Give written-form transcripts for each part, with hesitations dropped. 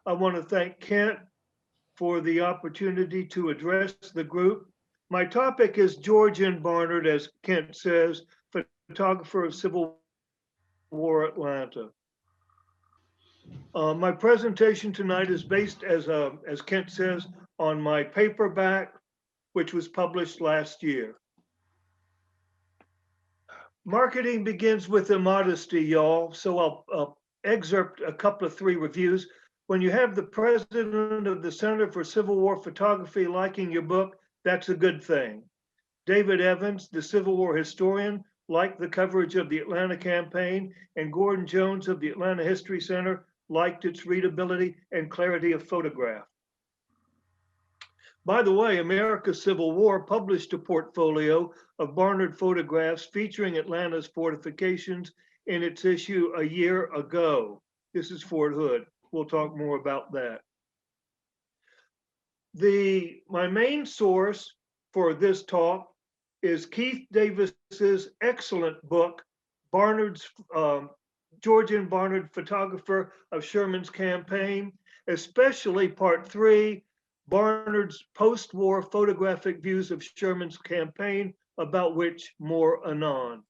I want to thank Kent for the opportunity to address the group. My topic is George N. Barnard, as Kent says, photographer of Civil War Atlanta. My presentation tonight is based, as Kent says, on my paperback, which was published last year. Marketing begins with immodesty, y'all. So I'll excerpt a couple of three reviews. When you have the president of the Center for Civil War Photography liking your book, that's a good thing. David Evans, the Civil War historian, liked the coverage of the Atlanta campaign, and Gordon Jones of the Atlanta History Center liked its readability and clarity of photograph. By the way, America's Civil War published a portfolio of Barnard photographs featuring Atlanta's fortifications in its issue a year ago. This is Fort Hood. We'll talk more about that. My main source for this talk is Keith Davis's excellent book, George N. Barnard, Photographer of Sherman's Campaign, especially part 3, Barnard's post-war photographic views of Sherman's campaign, about which more anon.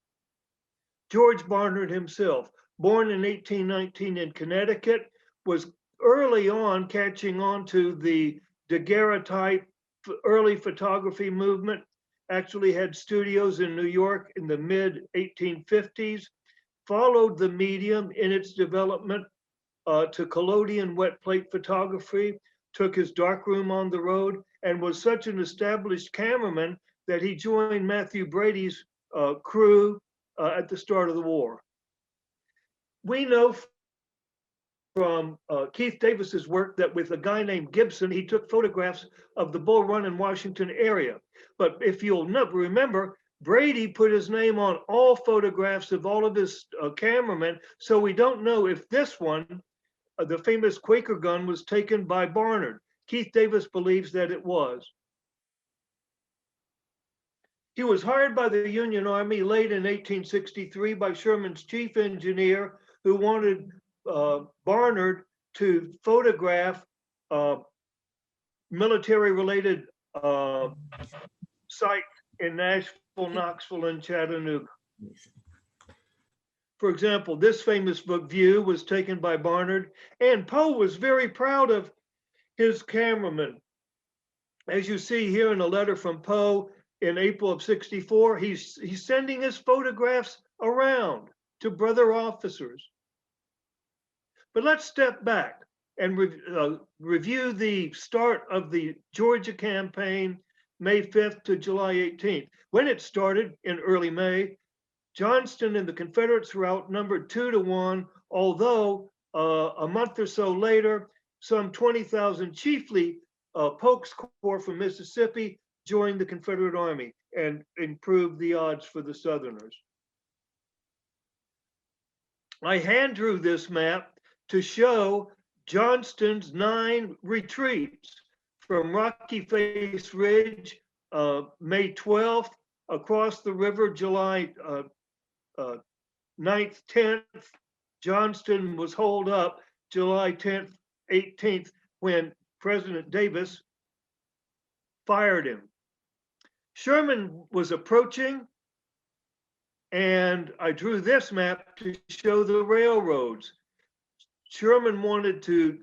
George Barnard himself, born in 1819 in Connecticut, was early on catching on to the daguerreotype early photography movement, actually had studios in New York in the mid 1850s, followed the medium in its development to collodion wet plate photography, took his darkroom on the road, and was such an established cameraman that he joined Matthew Brady's crew at the start of the war. We know from Keith Davis's work that with a guy named Gibson, he took photographs of the Bull Run in Washington area. But if you'll remember, Brady put his name on all photographs of all of his cameramen, so we don't know if this one, the famous Quaker gun, was taken by Barnard. Keith Davis believes that it was. He was hired by the Union Army late in 1863 by Sherman's chief engineer, who wanted Barnard to photograph military-related sites in Nashville, Knoxville, and Chattanooga. For example, this famous book, View, was taken by Barnard, and Poe was very proud of his cameraman. As you see here in a letter from Poe in April of '64, he's sending his photographs around to brother officers. But let's step back and review the start of the Georgia campaign, May 5th to July 18th. When it started in early May, Johnston and the Confederates were outnumbered 2-1, although a month or so later, some 20,000, chiefly Polk's Corps from Mississippi, joined the Confederate Army and improved the odds for the Southerners. I hand drew this map to show Johnston's 9 retreats from Rocky Face Ridge, May 12th, across the river, July 9th, 10th. Johnston was holed up July 10th, 18th, when President Davis fired him. Sherman was approaching, and I drew this map to show the railroads. Sherman wanted to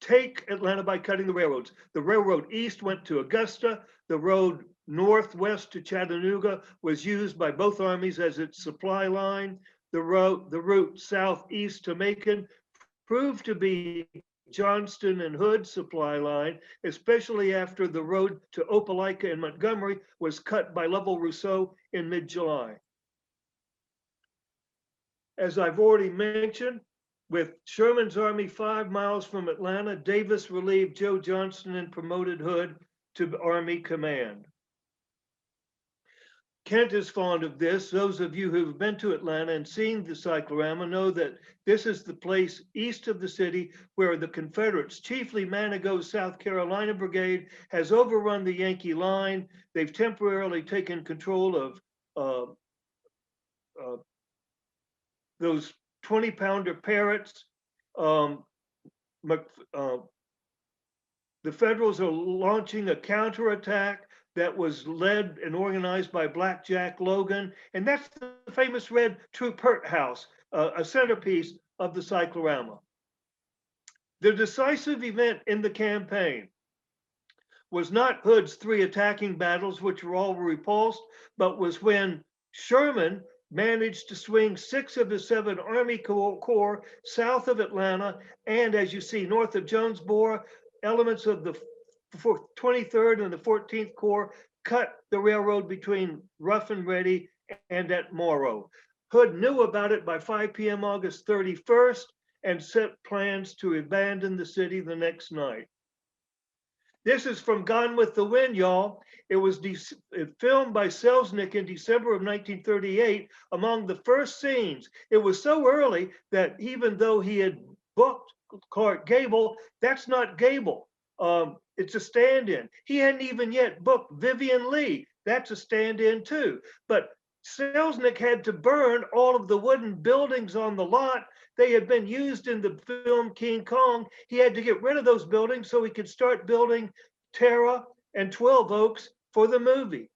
take Atlanta by cutting the railroads. The railroad east went to Augusta. The road northwest to Chattanooga was used by both armies as its supply line. The route southeast to Macon proved to be Johnston and Hood's supply line, especially after the road to Opelika and Montgomery was cut by Lovell Rousseau in mid-July. As I've already mentioned, with Sherman's army 5 miles from Atlanta, Davis relieved Joe Johnston and promoted Hood to Army command. Kent is fond of this. Those of you who've been to Atlanta and seen the cyclorama know that this is the place east of the city where the Confederates, chiefly Manigault's South Carolina Brigade, has overrun the Yankee line. They've temporarily taken control of those 20-pounder Parrots. the Federals are launching a counterattack that was led and organized by Black Jack Logan. And that's the famous red Troop Hurt House, a centerpiece of the cyclorama. The decisive event in the campaign was not Hood's 3 attacking battles, which were all repulsed, but was when Sherman managed to swing 6 of his 7 Army Corps south of Atlanta, and as you see, north of Jonesboro, elements of the 23rd and the 14th Corps cut the railroad between Rough and Ready and at Morrow. Hood knew about it by 5 p.m. August 31st and set plans to abandon the city the next night. This is from Gone with the Wind, y'all. It was filmed by Selznick in December of 1938. Among the first scenes, it was so early that even though he had booked Clark Gable, that's not Gable. It's a stand-in. He hadn't even yet booked Vivian Lee. That's a stand-in too. But Selznick had to burn all of the wooden buildings on the lot. They had been used in the film King Kong. He had to get rid of those buildings so he could start building Tara and 12 Oaks for the movie.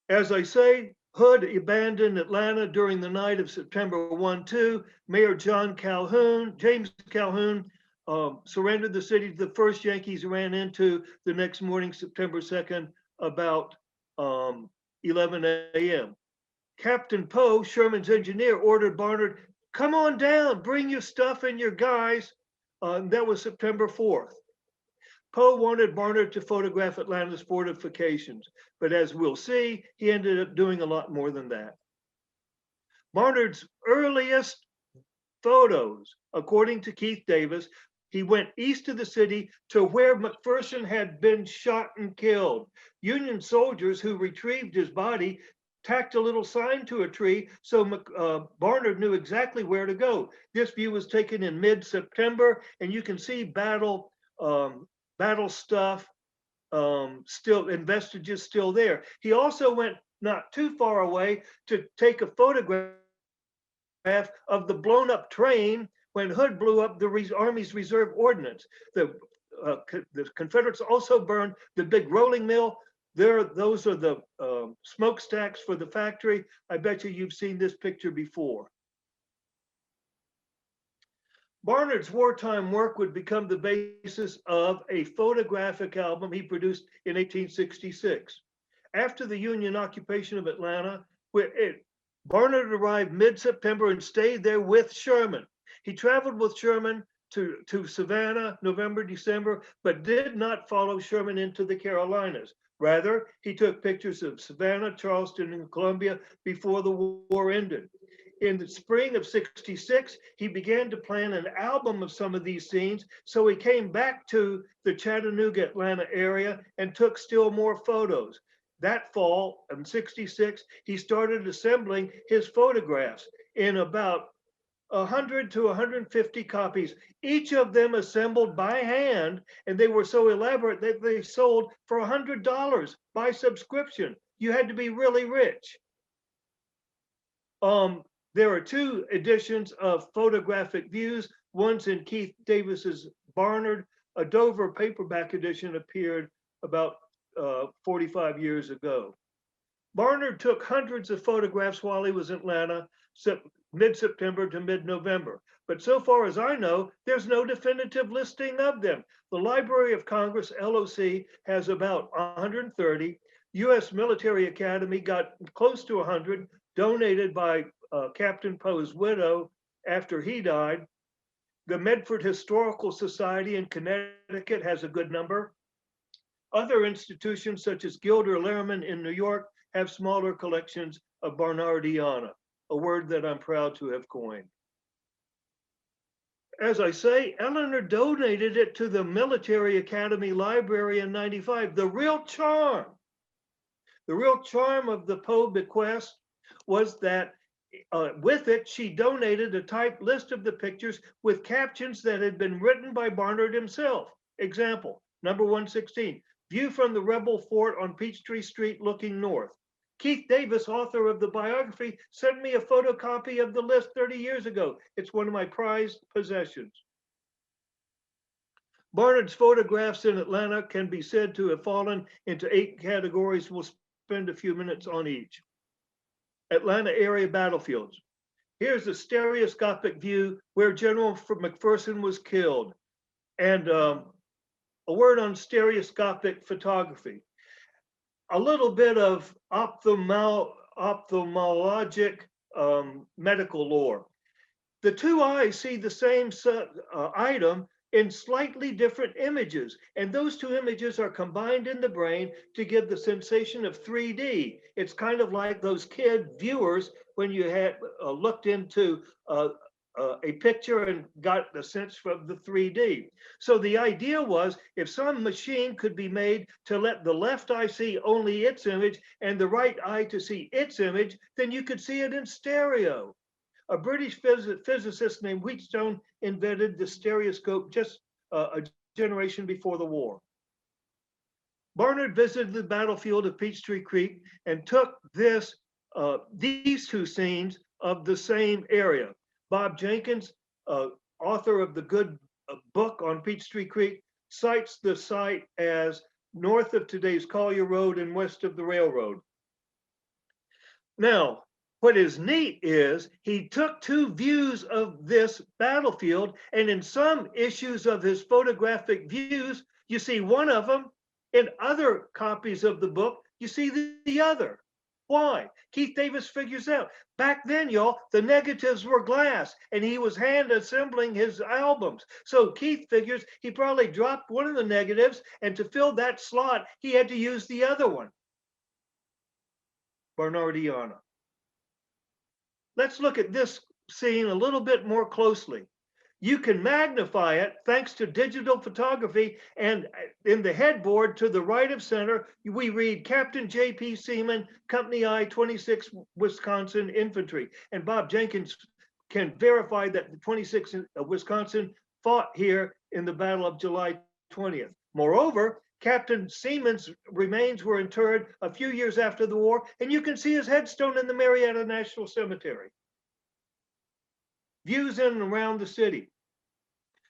As I say, Hood abandoned Atlanta during the night of September 1-2. Mayor James Calhoun, surrendered the city to the first Yankees ran into the next morning, September 2nd, about 11 a.m. Captain Poe, Sherman's engineer, ordered Barnard, come on down, bring your stuff and your guys. That was September 4th. Poe wanted Barnard to photograph Atlanta's fortifications, but as we'll see, he ended up doing a lot more than that. Barnard's earliest photos, according to Keith Davis, he went east of the city to where McPherson had been shot and killed. Union soldiers who retrieved his body tacked a little sign to a tree, so Barnard knew exactly where to go. This view was taken in mid-September, and you can see battle stuff still, and vestiges still there. He also went not too far away to take a photograph of the blown up train when Hood blew up the Army's reserve ordnance. The Confederates also burned the big rolling mill. Those are the smokestacks for the factory. I bet you've seen this picture before. Barnard's wartime work would become the basis of a photographic album he produced in 1866. After the Union occupation of Atlanta, Barnard arrived mid-September and stayed there with Sherman. He traveled with Sherman to Savannah, November, December, but did not follow Sherman into the Carolinas. Rather, he took pictures of Savannah, Charleston, and Columbia before the war ended. In the spring of '66, he began to plan an album of some of these scenes, so he came back to the Chattanooga, Atlanta area and took still more photos. That fall in '66, he started assembling his photographs in about 100 to 150 copies, each of them assembled by hand, and they were so elaborate that they sold for $100 by subscription. You had to be really rich. There are 2 editions of photographic views. One's in Keith Davis's Barnard. A Dover paperback edition appeared about 45 years ago. Barnard took hundreds of photographs while he was in Atlanta, mid-September to mid-November. But so far as I know, there's no definitive listing of them. The Library of Congress, LOC, has about 130. U.S. Military Academy got close to 100, donated by Captain Poe's widow after he died. The Medford Historical Society in Connecticut has a good number. Other institutions such as Gilder Lehrman in New York have smaller collections of Barnardiana, a word that I'm proud to have coined. As I say, Eleanor donated it to the Military Academy Library in '95. The real charm of the Poe bequest was that with it, she donated a typed list of the pictures with captions that had been written by Barnard himself. Example, number 116, view from the rebel fort on Peachtree Street looking north. Keith Davis, author of the biography, sent me a photocopy of the list 30 years ago. It's one of my prized possessions. Barnard's photographs in Atlanta can be said to have fallen into 8 categories. We'll spend a few minutes on each. Atlanta area battlefields. Here's a stereoscopic view where General McPherson was killed. And a word on stereoscopic photography. A little bit of ophthalmologic medical lore. The two eyes see the same item in slightly different images, and those two images are combined in the brain to give the sensation of 3D. It's kind of like those kid viewers when you had looked into a picture and got the sense from the 3D. So the idea was if some machine could be made to let the left eye see only its image and the right eye to see its image, then you could see it in stereo. A British physicist named Wheatstone invented the stereoscope just a generation before the war. Barnard visited the battlefield of Peachtree Creek and took these two scenes of the same area. Bob Jenkins, author of the good book on Peachtree Creek, cites the site as north of today's Collier Road and west of the railroad. Now, what is neat is he took two views of this battlefield, and in some issues of his photographic views, you see one of them. In other copies of the book, you see the other. Why? Keith Davis figures out. Back then, y'all, the negatives were glass, and he was hand assembling his albums. So Keith figures he probably dropped one of the negatives, and to fill that slot, he had to use the other one. Barnardiana. Let's look at this scene a little bit more closely. You can magnify it thanks to digital photography, and in the headboard to the right of center, we read Captain J.P. Seaman, Company I, 26 Wisconsin Infantry. And Bob Jenkins can verify that the 26th Wisconsin fought here in the Battle of July 20th. Moreover, Captain Seaman's remains were interred a few years after the war, and you can see his headstone in the Marietta National Cemetery. Views in and around the city.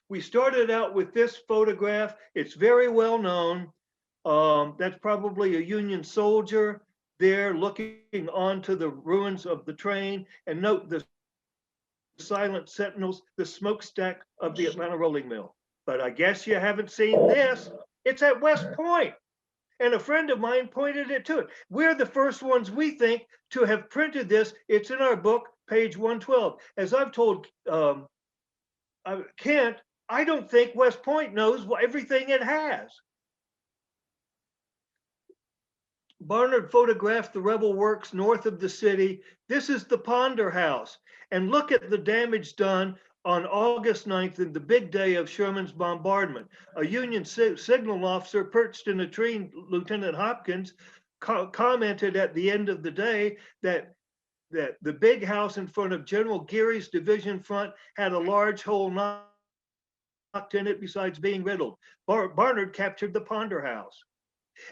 We started out with this photograph. It's very well known. That's probably a Union soldier there looking onto the ruins of the train. And note the silent sentinels, the smokestack of the Atlanta rolling mill. But I guess you haven't seen this. It's at West Point. And a friend of mine pointed it to it. We're the first ones, we think, to have printed this. It's in our book, page 112. As I've told Kent, I don't think West Point knows everything it has. Barnard photographed the rebel works north of the city. This is the Ponder House. And look at the damage done on August 9th, in the big day of Sherman's bombardment. A Union signal officer perched in a tree, Lieutenant Hopkins, commented at the end of the day that the big house in front of General Geary's division front had a large hole knocked in it besides being riddled. Barnard captured the Ponder House.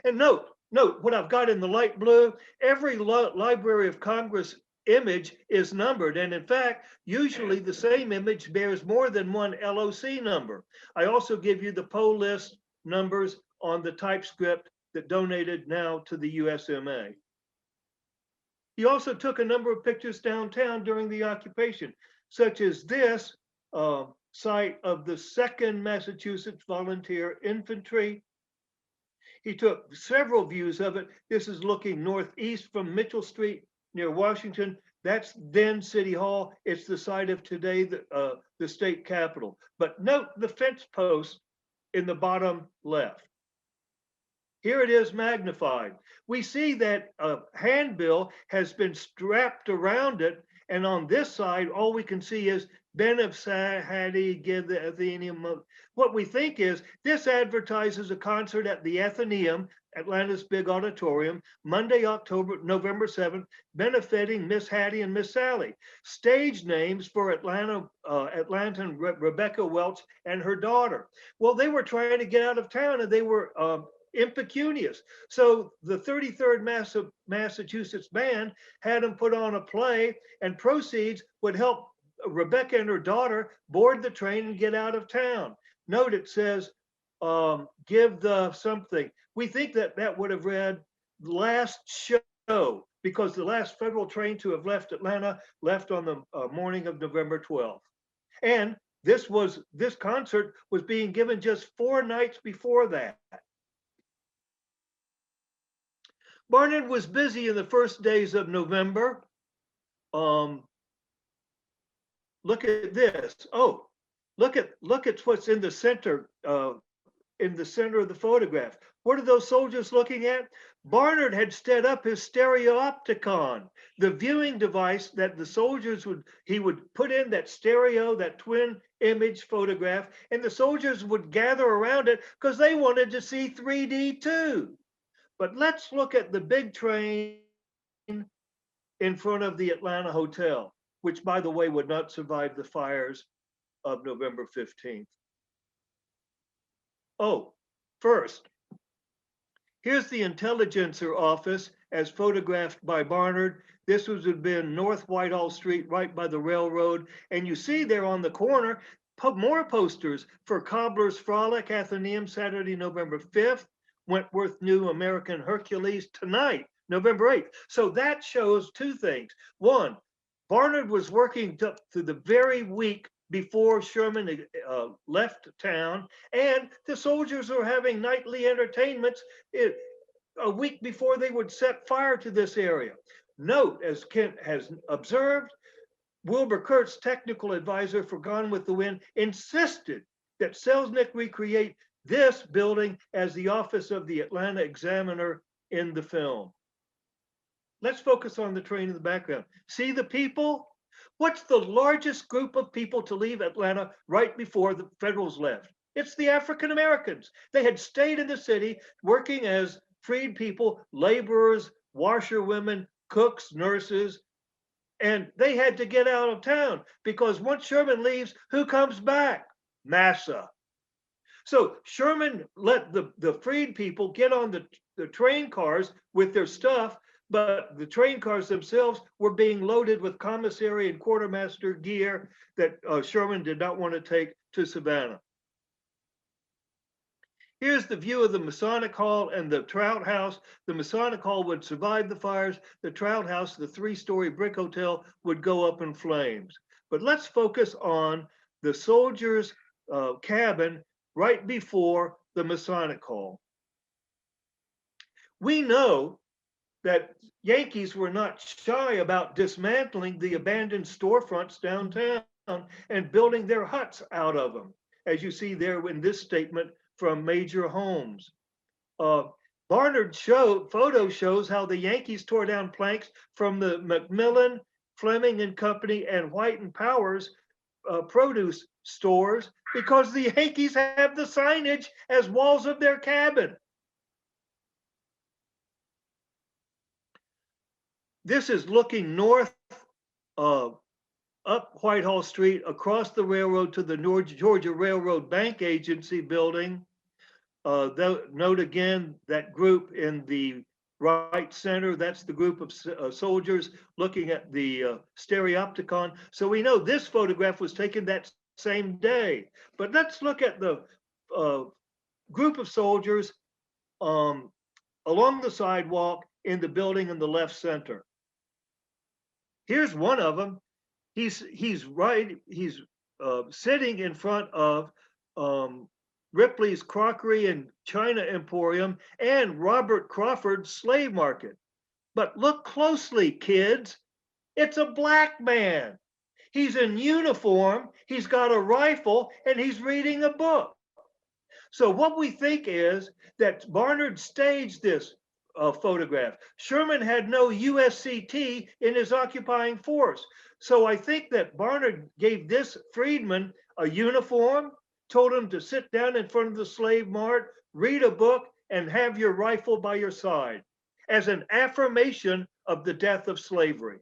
And note what I've got in the light blue. Every Library of Congress image is numbered, and in fact, usually the same image bears more than one LOC number. I also give you the PO list numbers on the typescript that donated now to the USMA. He also took a number of pictures downtown during the occupation, such as this site of the 2nd Massachusetts Volunteer Infantry. He took several views of it. This is looking northeast from Mitchell Street near Washington. That's then City Hall. It's the site of today, the state capitol. But note the fence post in the bottom left. Here it is magnified. We see that a handbill has been strapped around it, and on this side, all we can see is Ben of Sahadi give the Athenaeum. What we think is this advertises a concert at the Athenaeum, Atlanta's big auditorium, Monday, November 7th, benefiting Miss Hattie and Miss Sally. Stage names for Atlantan Rebecca Welch and her daughter. Well, they were trying to get out of town, and they were impecunious. So the 33rd Massachusetts band had them put on a play, and proceeds would help Rebecca and her daughter board the train and get out of town. Note it says, give the something. We think that that would have read last show, because the last federal train to have left Atlanta left on the morning of November 12th. And this concert was being given just 4 nights before that. Barnard was busy in the first days of November. Look at this. Oh, look at what's in the center of the photograph. What are those soldiers looking at? Barnard had set up his stereopticon, the viewing device that the soldiers would put in that stereo, that twin image photograph, and the soldiers would gather around it because they wanted to see 3D too. But let's look at the big train in front of the Atlanta Hotel, which, by the way, would not survive the fires of November 15th. Oh, first, here's the intelligencer office as photographed by Barnard. This would have been North Whitehall Street, right by the railroad. And you see there on the corner, more posters for Cobbler's Frolic, Athenaeum, Saturday, November 5th, Wentworth New American Hercules tonight, November 8th. So that shows 2 things. One, Barnard was working through the very week before Sherman left town, and the soldiers were having nightly entertainments a week before they would set fire to this area. Note, as Kent has observed, Wilbur Kurtz, technical advisor for Gone with the Wind, insisted that Selznick recreate this building as the office of the Atlanta Examiner in the film. Let's focus on the train in the background. See the people? What's the largest group of people to leave Atlanta right before the Federals left? It's the African Americans. They had stayed in the city working as freed people, laborers, washerwomen, cooks, nurses, and they had to get out of town because once Sherman leaves, who comes back? Massa. So Sherman let the freed people get on the train cars with their stuff, but the train cars themselves were being loaded with commissary and quartermaster gear that Sherman did not want to take to Savannah. Here's the view of the Masonic Hall and the Trout House. The Masonic Hall would survive the fires. The Trout House, the 3-story brick hotel, would go up in flames. But let's focus on the soldiers' cabin right before the Masonic Hall. We know that Yankees were not shy about dismantling the abandoned storefronts downtown and building their huts out of them, as you see there in this statement from Major Holmes. Barnard's photo shows how the Yankees tore down planks from the Macmillan, Fleming and Company, and White and Powers produce stores because the Yankees have the signage as walls of their cabin. This is looking north up Whitehall Street, across the railroad to the Georgia Railroad Bank Agency building. Note again that group in the right center, that's the group of soldiers looking at the stereopticon. So we know this photograph was taken that same day. But let's look at the group of soldiers along the sidewalk in the building in the left center. Here's one of them. He's sitting in front of Ripley's Crockery and China Emporium and Robert Crawford's slave market. But look closely, kids. It's a black man. He's in uniform, he's got a rifle, and he's reading a book. So what we think is that Barnard staged this photograph. Sherman had no USCT in his occupying force. So I think that Barnard gave this freedman a uniform, told him to sit down in front of the slave mart, read a book, and have your rifle by your side as an affirmation of the death of slavery.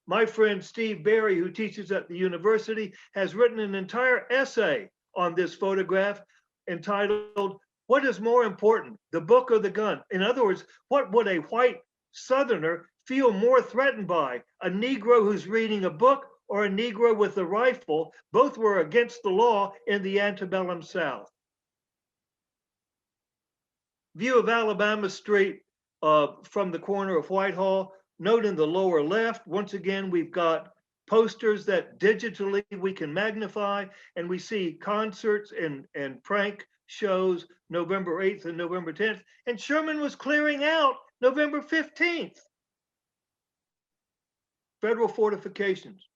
My friend Steve Berry, who teaches at the university, has written an entire essay on this photograph entitled What is more important, the book or the gun? In other words, what would a white Southerner feel more threatened by? A Negro who's reading a book or a Negro with a rifle? Both were against the law in the antebellum South. View of Alabama Street from the corner of Whitehall. Note in the lower left, once again, we've got posters that digitally we can magnify, and we see concerts and prank shows November 8th and November 10th. And Sherman was clearing out November 15th. Federal fortifications.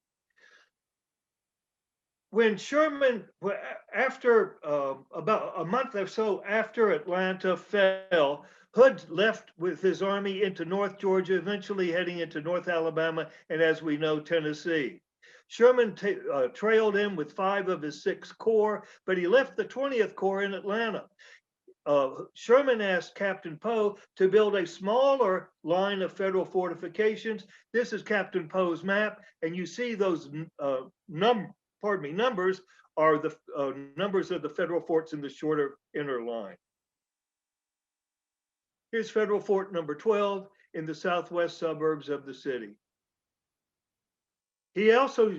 When Sherman, after about a month or so after Atlanta fell, Hood left with his army into North Georgia, eventually heading into North Alabama, and as we know, Tennessee. Sherman trailed him with 5 of his 6 corps, but he left the 20th Corps in Atlanta. Sherman asked Captain Poe to build a smaller line of federal fortifications. This is Captain Poe's map, and you see those numbers are the numbers of the federal forts in the shorter inner line. Here's Federal Fort number 12 in the southwest suburbs of the city. He also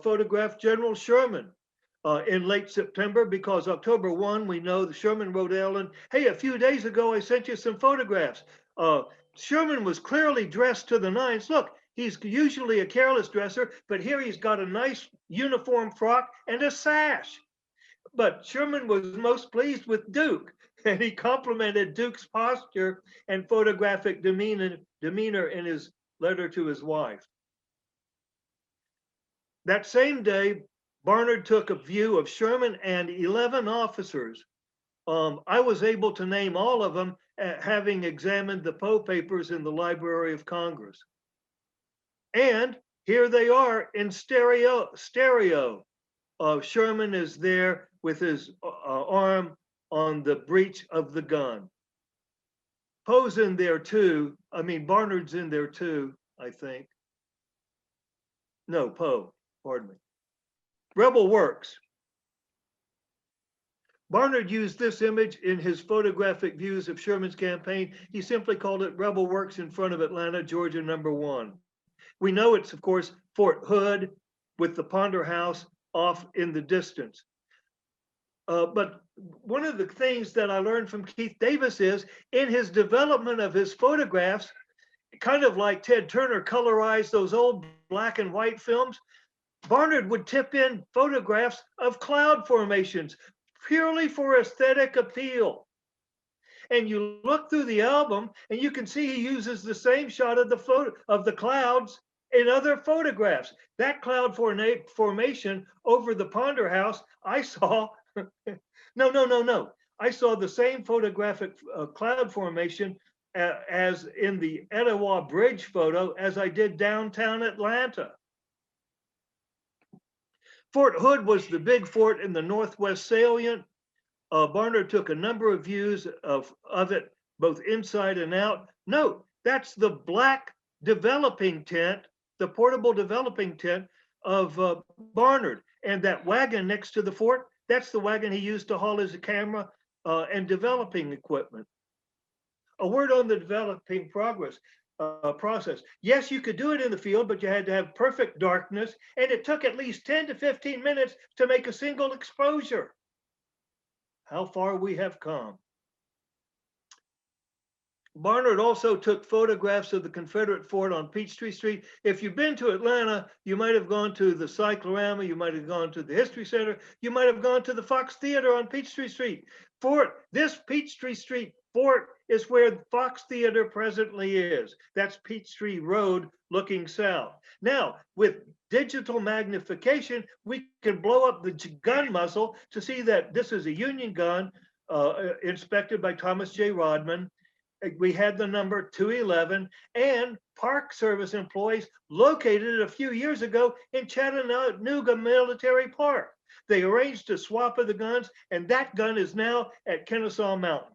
photographed General Sherman in late September, because October 1, we know that Sherman wrote Ellen, hey, a few days ago, I sent you some photographs. Sherman was clearly dressed to the nines. Look, he's usually a careless dresser, but here he's got a nice uniform frock and a sash. But Sherman was most pleased with Duke, and he complimented Duke's posture and photographic demeanor in his letter to his wife. That same day, Barnard took a view of Sherman and 11 officers. I was able to name all of them, having examined the Poe papers in the Library of Congress. And here they are in stereo. Sherman is there with his arm on the breech of the gun. Poe's in there too. I mean, Barnard's in there too, I think. No, Poe, pardon me. Rebel Works. Barnard used this image in his photographic views of Sherman's campaign. He simply called it Rebel Works in front of Atlanta, Georgia, number 1. We know it's, of course, Fort Hood with the Ponder House off in the distance. But one of the things that I learned from Keith Davis is in his development of his photographs, kind of like Ted Turner colorized those old black and white films, Barnard would tip in photographs of cloud formations purely for aesthetic appeal. And you look through the album and you can see he uses the same shot of the clouds in other photographs. That cloud formation over the Ponder House, I saw, no. I saw the same photographic cloud formation as in the Etowah Bridge photo as I did downtown Atlanta. Fort Hood was the big fort in the Northwest salient. Barnard took a number of views of it, both inside and out. Note, that's the black developing tent, the portable developing tent of Barnard. And that wagon next to the fort, that's the wagon he used to haul his camera and developing equipment. A word on the developing process. Yes, you could do it in the field, but you had to have perfect darkness, and it took at least 10 to 15 minutes to make a single exposure. How far we have come. Barnard also took photographs of the Confederate fort on Peachtree Street. If you've been to Atlanta, you might have gone to the Cyclorama, you might have gone to the History Center, you might have gone to the Fox Theater on Peachtree Street. This Peachtree Street fort is where the Fox Theater presently is. That's Peachtree Road looking south. Now, with digital magnification, we can blow up the gun muzzle to see that this is a Union gun inspected by Thomas J. Rodman. We had the number 211, and Park Service employees located it a few years ago in Chattanooga Military Park. They arranged a swap of the guns, and that gun is now at Kennesaw Mountain.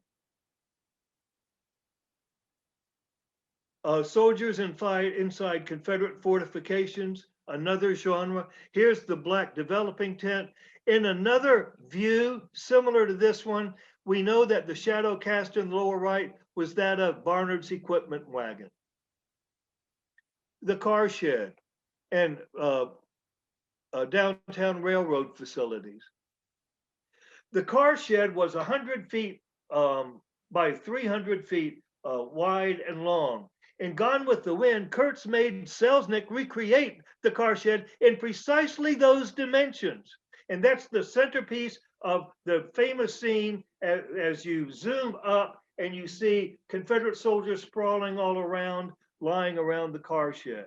Soldiers inside Confederate fortifications, another genre. Here's the black developing tent. In another view, similar to this one, we know that the shadow cast in the lower right was that of Barnard's equipment wagon. The car shed and downtown railroad facilities. The car shed was 100 feet by 300 feet wide and long. In Gone with the Wind, Kurtz made Selznick recreate the car shed in precisely those dimensions. And that's the centerpiece of the famous scene as you zoom up and you see Confederate soldiers sprawling all around, lying around the car shed.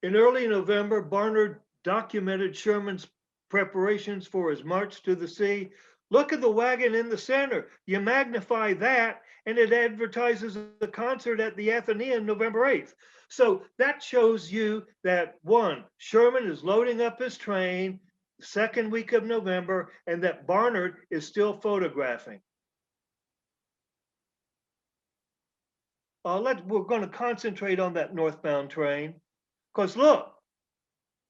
In early November, Barnard documented Sherman's preparations for his march to the sea. Look at the wagon in the center. You magnify that, and it advertises the concert at the Athenaeum November 8th. So that shows you that, one, Sherman is loading up his train, second week of November, and that Barnard is still photographing. We're going to concentrate on that northbound train, because look,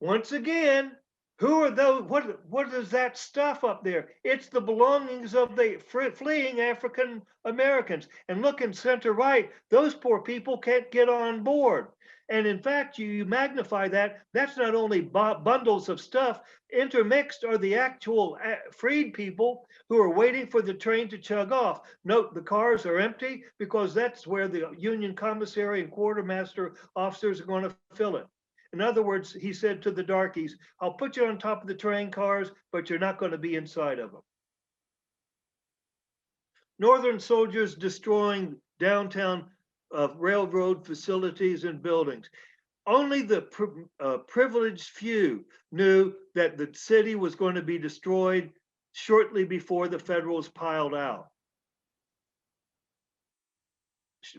once again, who are those? What is that stuff up there? It's the belongings of the fleeing African Americans. And look in center right, those poor people can't get on board. And in fact, you magnify that, that's not only bundles of stuff, intermixed are the actual freed people who are waiting for the train to chug off. Note the cars are empty because that's where the Union commissary and quartermaster officers are going to fill it. In other words, he said to the darkies, I'll put you on top of the train cars, but you're not going to be inside of them. Northern soldiers destroying downtown railroad facilities and buildings. Only the privileged few knew that the city was going to be destroyed shortly before the Federals piled out.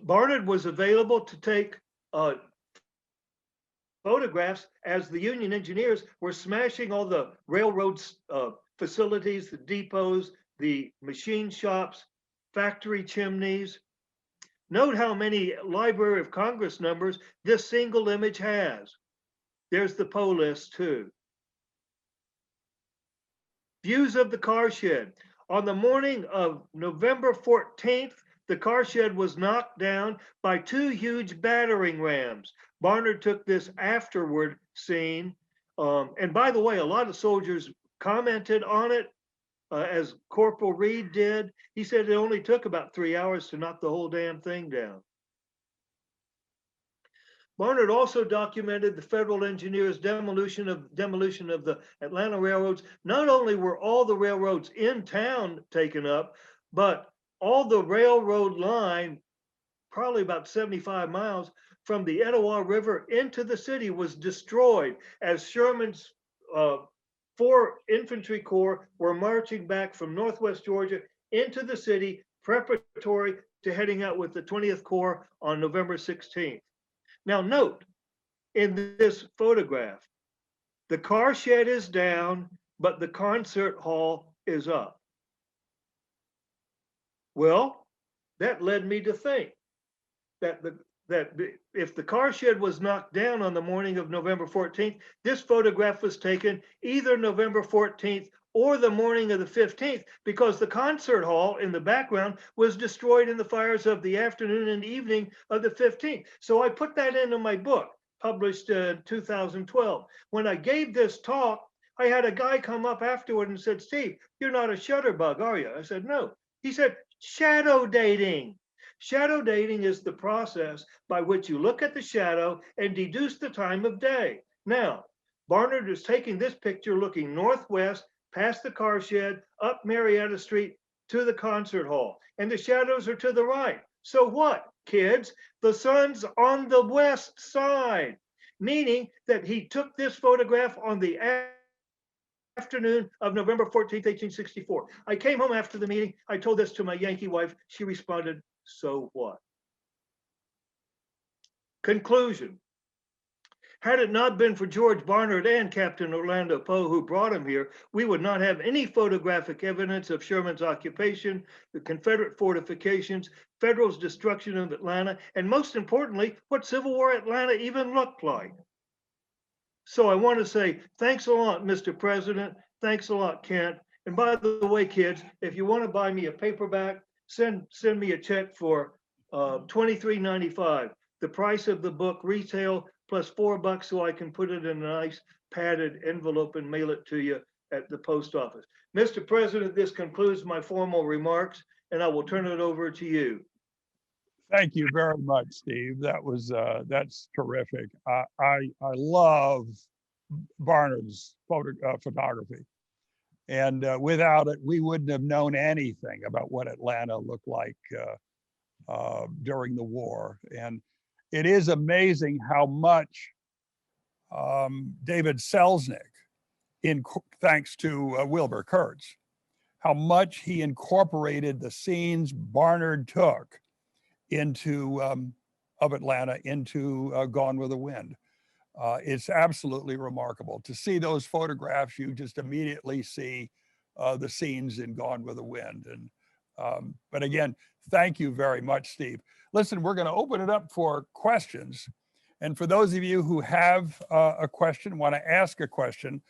Barnard was available to take photographs as the Union engineers were smashing all the railroad facilities, the depots, the machine shops, factory chimneys. Note how many Library of Congress numbers this single image has. There's the Poe list too. Views of the car shed. On the morning of November 14th, the car shed was knocked down by two huge battering rams. Barnard took this afterward scene. And by the way, a lot of soldiers commented on it, as Corporal Reed did. He said it only took about 3 hours to knock the whole damn thing down. Barnard also documented the federal engineers' demolition of the Atlanta railroads. Not only were all the railroads in town taken up, but all the railroad line, probably about 75 miles from the Etowah River into the city, was destroyed as Sherman's 4 infantry corps were marching back from Northwest Georgia into the city, preparatory to heading out with the 20th Corps on November 16th. Now note, in this photograph, the car shed is down, but the concert hall is up. Well, that led me to think that if the car shed was knocked down on the morning of November 14th, this photograph was taken either November 14th or the morning of the 15th, because the concert hall in the background was destroyed in the fires of the afternoon and evening of the 15th. So I put that into my book, published in 2012. When I gave this talk, I had a guy come up afterward and said, Steve, you're not a shutterbug, are you? I said, no. He said, shadow dating. Shadow dating is the process by which you look at the shadow and deduce the time of day. Now, Barnard is taking this picture looking northwest, past the car shed, up Marietta Street to the concert hall, and the shadows are to the right. So what, kids? The sun's on the west side, meaning that he took this photograph on the afternoon of November 14th, 1864. I came home after the meeting. I told this to my Yankee wife. She responded, so what? Conclusion. Had it not been for George Barnard and Captain Orlando Poe, who brought him here, we would not have any photographic evidence of Sherman's occupation, the Confederate fortifications, Federals' destruction of Atlanta, and most importantly, what Civil War Atlanta even looked like. So I want to say thanks a lot, Mr. President, Thanks a lot, Kent. And by the way, kids, if you want to buy me a paperback, send me a check for $23.95. The price of the book retail plus $4 so I can put it in a nice padded envelope and mail it to you at the post office. Mr. President, this concludes my formal remarks, and I will turn it over to you. Thank you very much, Steve. That was that's terrific. I love Barnard's photography, and without it, we wouldn't have known anything about what Atlanta looked like during the war. And it is amazing how much David Selznick, thanks to Wilbur Kurtz, how much he incorporated the scenes Barnard took into of Atlanta into Gone with the Wind. It's absolutely remarkable to see those photographs. You just immediately see the scenes in Gone with the Wind. And but again, thank you very much, Steve. Listen, we're going to open it up for questions. And for those of you who have a question, want to ask a question,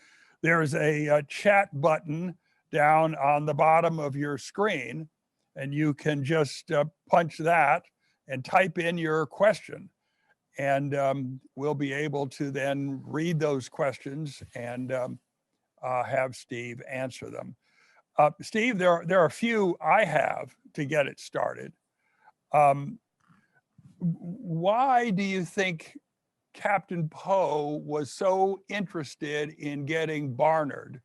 there is a chat button down on the bottom of your screen, and you can just punch that and type in your question. And we'll be able to then read those questions and have Steve answer them. Steve, there are a few I have to get it started. Why do you think Captain Poe was so interested in getting Barnard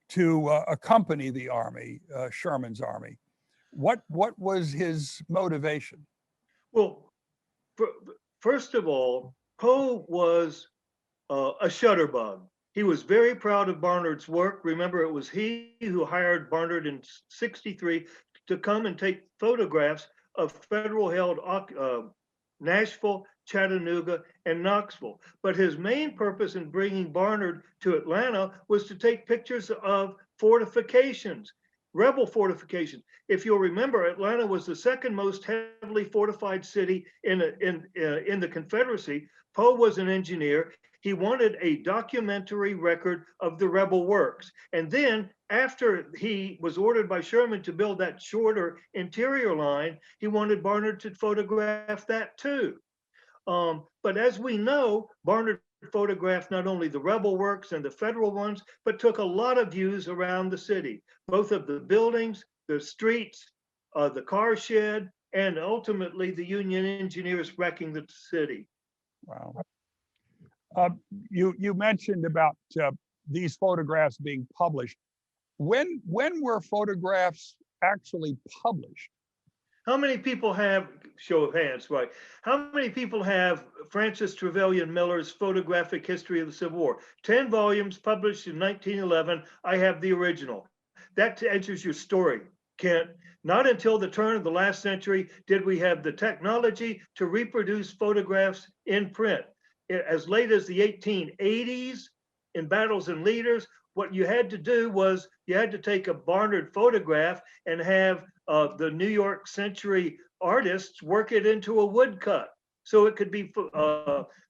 to accompany the army, Sherman's army? What was his motivation? Well, first of all, Poe was a shutterbug. He was very proud of Barnard's work. Remember, it was he who hired Barnard in '63 to come and take photographs of federal-held Nashville, Chattanooga, and Knoxville. But his main purpose in bringing Barnard to Atlanta was to take pictures of fortifications, rebel fortifications. If you'll remember, Atlanta was the second most heavily fortified city in the Confederacy. Poe was an engineer. He wanted a documentary record of the rebel works. And then after he was ordered by Sherman to build that shorter interior line, he wanted Barnard to photograph that too. But as we know, Barnard photographed not only the rebel works and the federal ones, but took a lot of views around the city, both of the buildings, the streets, the car shed, and ultimately the Union engineers wrecking the city. Wow. You mentioned about these photographs being published. When were photographs actually published? How many people have, show of hands, right? How many people have Francis Trevelyan Miller's Photographic History of the Civil War? 10 volumes published in 1911. I have the original. That answers your story, Kent. Not until the turn of the last century did we have the technology to reproduce photographs in print. As late as the 1880s, in Battles and Leaders, what you had to do was you had to take a Barnard photograph and have the New York Century artists work it into a woodcut so it could be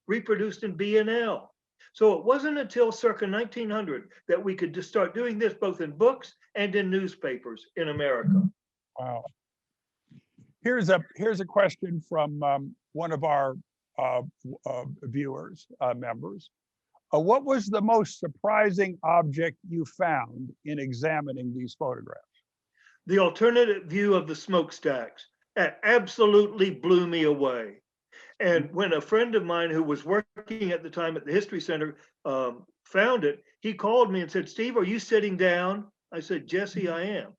reproduced in B&L. So it wasn't until circa 1900 that we could just start doing this both in books and in newspapers in America. Wow. Here's a question from one of our viewers, members. What was the most surprising object you found in examining these photographs? The alternative view of the smokestacks. That absolutely blew me away. And when a friend of mine who was working at the time at the History Center found it, he called me and said, "Steve, are you sitting down?" I said, "Jesse, I am."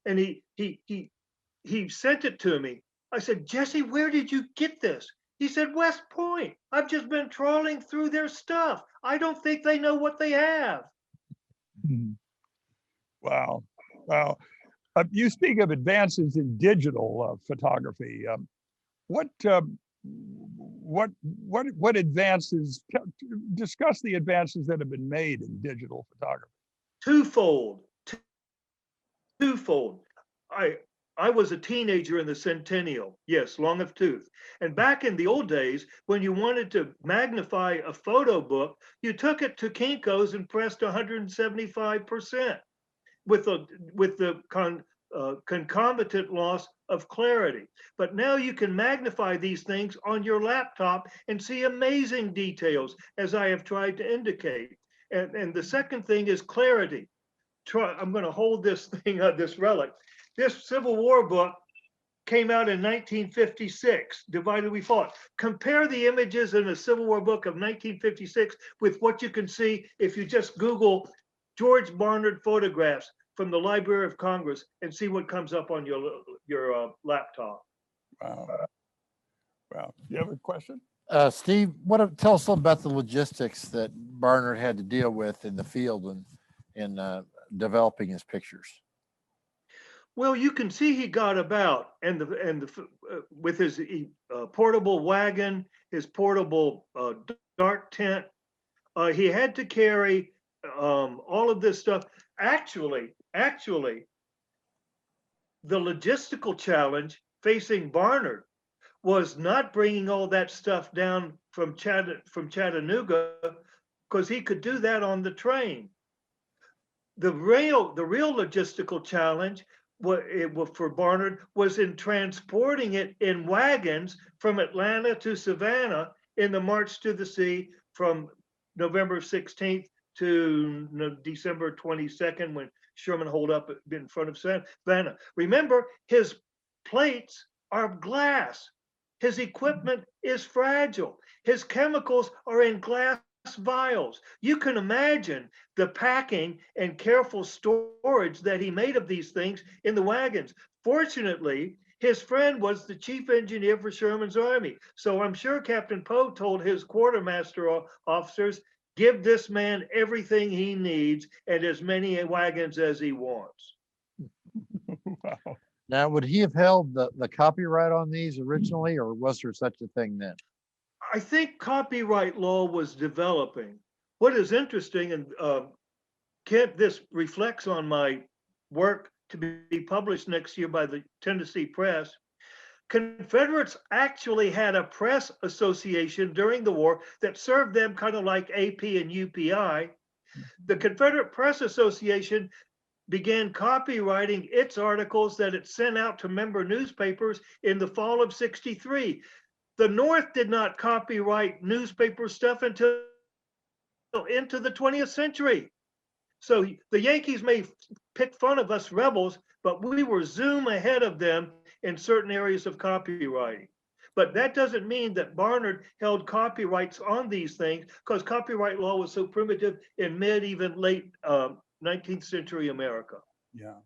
And he sent it to me. I said, "Jesse, where did you get this?" He said, "West Point. I've just been trawling through their stuff. I don't think they know what they have." Wow. Wow. You speak of advances in digital photography. What advances? Discuss the advances that have been made in digital photography. Twofold. I was a teenager in the centennial. Yes, long of tooth. And back in the old days, when you wanted to magnify a photo book, you took it to Kinko's and pressed 175% with the concomitant loss of clarity. But now you can magnify these things on your laptop and see amazing details, as I have tried to indicate. And the second thing is clarity. I'm going to hold this thing, this relic. This Civil War book came out in 1956, Divided We Fought. Compare the images in a Civil War book of 1956 with what you can see if you just Google George Barnard photographs from the Library of Congress and see what comes up on your laptop. Wow. Wow. You have a question? Steve, tell us a little about the logistics that Barnard had to deal with in the field and in developing his pictures. Well, you can see he got about, and with his portable wagon, his portable dark tent, he had to carry all of this stuff. Actually, the logistical challenge facing Barnard was not bringing all that stuff down from Chattanooga, because he could do that on the train. The real logistical challenge for Barnard was in transporting it in wagons from Atlanta to Savannah in the March to the Sea from November 16th to December 22nd, when Sherman holed up in front of Savannah. Remember, his plates are glass. His equipment is fragile. His chemicals are in glass vials. You can imagine the packing and careful storage that he made of these things in the wagons. Fortunately, his friend was the chief engineer for Sherman's army. So I'm sure Captain Poe told his quartermaster officers, give this man everything he needs and as many wagons as he wants. Wow. Now, would he have held the copyright on these originally, or was there such a thing then? I think copyright law was developing. What is interesting, and Kent, this reflects on my work to be published next year by the Tennessee Press. Confederates actually had a press association during the war that served them kind of like AP and UPI. The Confederate Press Association began copywriting its articles that it sent out to member newspapers in the fall of '63. The North did not copyright newspaper stuff until into the 20th century. So the Yankees may pick fun of us rebels, but we were zoom ahead of them in certain areas of copywriting. But that doesn't mean that Barnard held copyrights on these things, because copyright law was so primitive in mid, even late 19th century America. Yeah.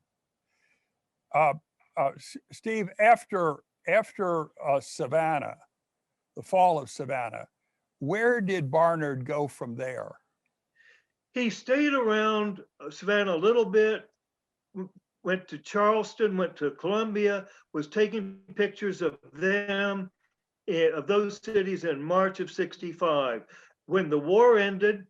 Steve, after Savannah, the fall of Savannah, where did Barnard go from there? He stayed around Savannah a little bit, went to Charleston, went to Columbia, was taking pictures of them, of those cities in March of '65. When the war ended,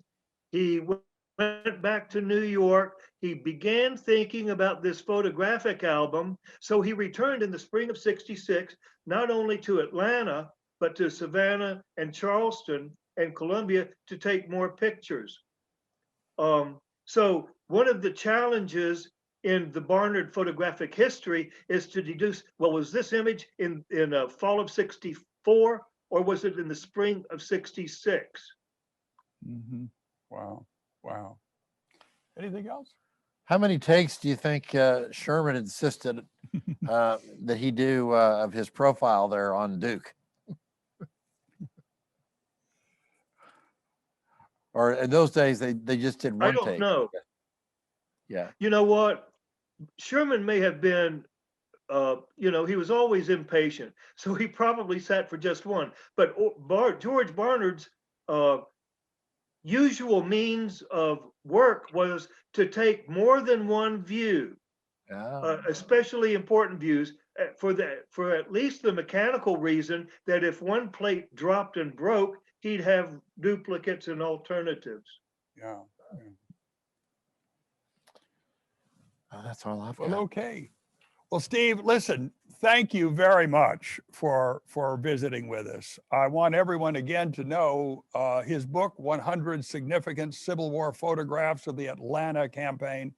he went back to New York. He began thinking about this photographic album. So he returned in the spring of '66, not only to Atlanta, but to Savannah and Charleston and Columbia to take more pictures. So one of the challenges in the Barnard photographic history is to deduce, well, was this image in fall of '64, or was it in the spring of '66? Mm-hmm. Wow. Wow. Anything else? How many takes do you think Sherman insisted that he do of his profile there on Duke? Or in those days, they just did one I don't take? know. Yeah. You know what? Sherman may have been, he was always impatient. So he probably sat for just one. But George Barnard's usual means of work was to take more than one view, especially important views, for at least the mechanical reason that if one plate dropped and broke, he'd have duplicates and alternatives. Yeah. Yeah. Oh, that's all I've Well, got. okay. Well, Steve, listen, thank you very much for visiting with us. I want everyone again to know his book, 100 Significant Civil War Photographs of the Atlanta Campaign,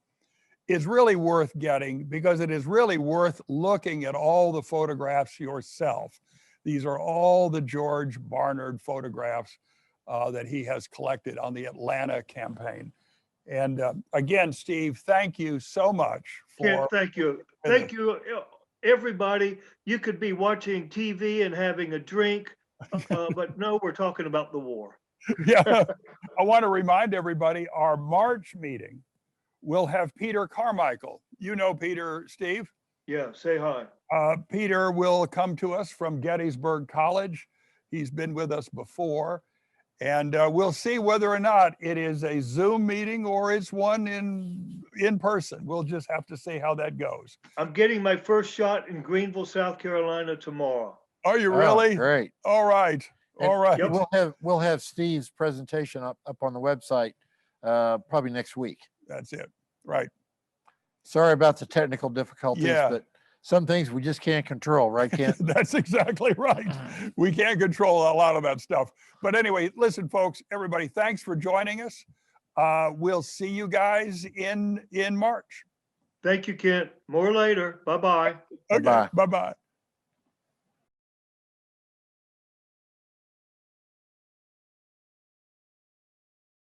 is really worth getting because it is really worth looking at all the photographs yourself. These are all the George Barnard photographs that he has collected on the Atlanta campaign. And again, Steve, thank you so much Kent, for. thank you. Thank you, everybody. You could be watching TV and having a drink, but no, we're talking about the war. Yeah, I want to remind everybody our March meeting will have Peter Carmichael. You know Peter, Steve. Yeah, say hi. Peter will come to us from Gettysburg College. He's been with us before. And we'll see whether or not it is a Zoom meeting or it's one in person. We'll just have to see how that goes. I'm getting my first shot in Greenville, South Carolina tomorrow. Are you really? Oh, great. All right. All right. Yep. We'll have Steve's presentation up on the website probably next week. That's it. Right. Sorry about the technical difficulties, Yeah. but some things we just can't control, right, Kent? That's exactly right. We can't control a lot of that stuff. But anyway, listen, folks, everybody, thanks for joining us. We'll see you guys in March. Thank you, Kent. More later. Bye-bye. Okay. Bye-bye. Bye-bye.